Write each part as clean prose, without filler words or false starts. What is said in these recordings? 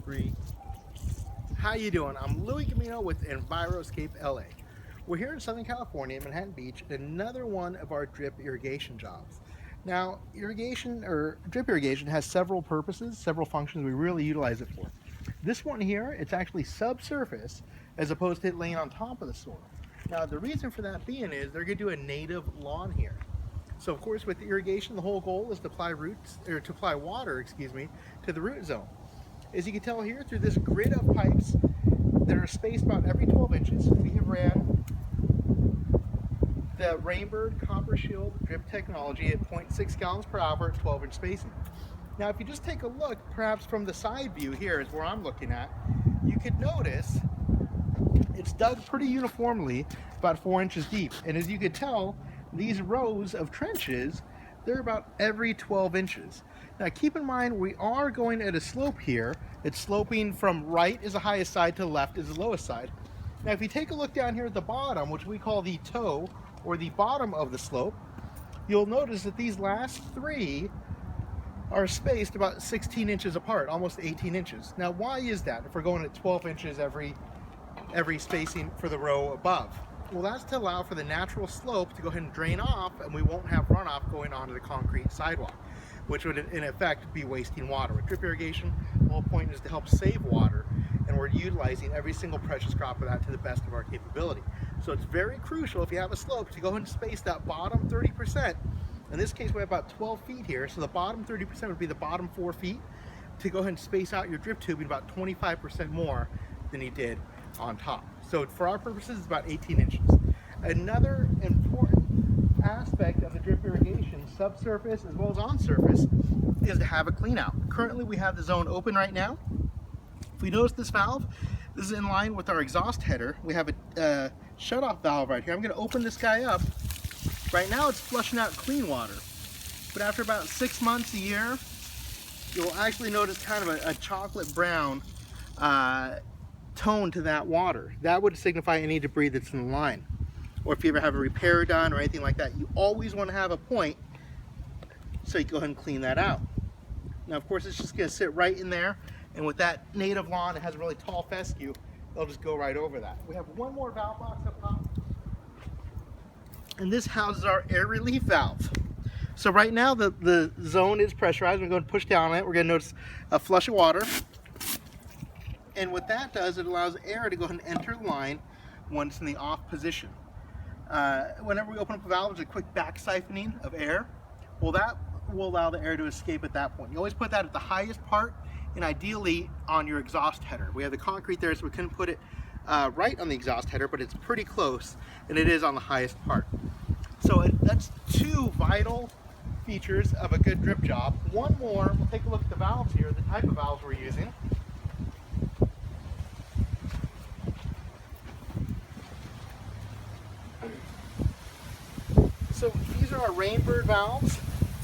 3. How you doing? I'm Louis Camino with Enviroscape LA. We're here in Southern California, Manhattan Beach, another one of our drip irrigation jobs. Now, irrigation or drip irrigation has several purposes, several functions we really utilize it for. This one here, it's actually subsurface as opposed to it laying on top of the soil. Now, the reason for that being is they're going to do a native lawn here. So, of course, with the irrigation, the whole goal is to apply water, to the root zone. As you can tell here, through this grid of pipes that are spaced about every 12 inches, we have ran the Rainbird Copper Shield drip technology at 0.6 gallons per hour at 12-inch spacing. Now, if you just take a look, perhaps from the side view here is where I'm looking at, you could notice it's dug pretty uniformly, about 4 inches deep. And as you could tell, these rows of trenches, they're about every 12 inches. Now keep in mind, we are going at a slope here. It's sloping from right is the highest side to left is the lowest side. Now if you take a look down here at the bottom, which we call the toe or the bottom of the slope, you'll notice that these last three are spaced about 16 inches apart, almost 18 inches. Now why is that if we're going at 12 inches every spacing for the row above? Well, that's to allow for the natural slope to go ahead and drain off, and we won't have runoff going onto the concrete sidewalk, which would in effect be wasting water. With drip irrigation, the whole point is to help save water, and we're utilizing every single precious drop of that to the best of our capability. So it's very crucial if you have a slope to go ahead and space that bottom 30%. In this case, we have about 12 feet here, so the bottom 30% would be the bottom 4 feet, to go ahead and space out your drip tubing about 25% more than you did on top. So for our purposes, it's about 18 inches. Another important aspect of the drip irrigation, subsurface as well as on surface, is to have a clean out. Currently we have the zone open right now. If we notice this valve, this is in line with our exhaust header. We have a shut-off valve right here. I'm going to open this guy up. Right now it's flushing out clean water, but after about 6 months, a year, you'll actually notice kind of a chocolate brown tone to that water. That would signify any debris that's in the line. Or if you ever have a repair done or anything like that, you always want to have a point so you go ahead and clean that out. Now of course it's just going to sit right in there, and with that native lawn, it has a really tall fescue, they'll just go right over that. We have one more valve box up top, and this houses our air relief valve. So right now the zone is pressurized. We're going to push down on it. We're going to notice a flush of water. And what that does, it allows air to go ahead and enter the line once in the off position. Whenever we open up a valve, there's a quick back siphoning of air. Well, that will allow the air to escape at that point. You always put that at the highest part, and ideally on your exhaust header. We have the concrete there, so we couldn't put it right on the exhaust header, but it's pretty close, and it is on the highest part. So that's two vital features of a good drip job. One more, we'll take a look at the valves here, the type of valves we're using. So these are our Rainbird valves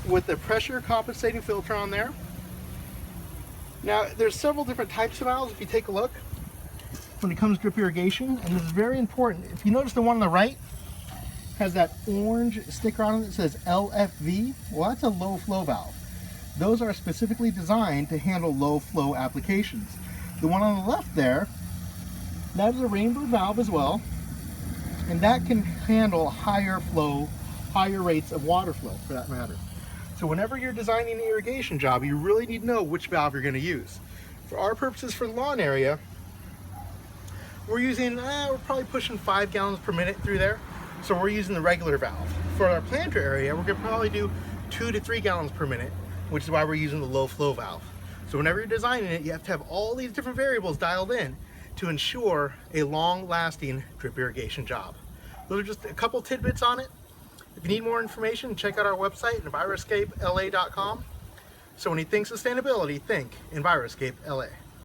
with the pressure compensating filter on there. Now there's several different types of valves if you take a look when it comes to drip irrigation, and this is very important. If you notice the one on the right has that orange sticker on it that says LFV, well that's a low flow valve. Those are specifically designed to handle low flow applications. The one on the left there, that is a Rainbird valve as well, and that can handle higher rates of water flow for that matter. So whenever you're designing an irrigation job, you really need to know which valve you're going to use. For our purposes for the lawn area, we're using, we're probably pushing 5 gallons per minute through there. So we're using the regular valve. For our planter area, we're going to probably do 2 to 3 gallons per minute, which is why we're using the low flow valve. So whenever you're designing it, you have to have all these different variables dialed in to ensure a long-lasting drip irrigation job. Those are just a couple tidbits on it. If you need more information, check out our website, enviroscapela.com. So when you think sustainability, think Enviroscape LA.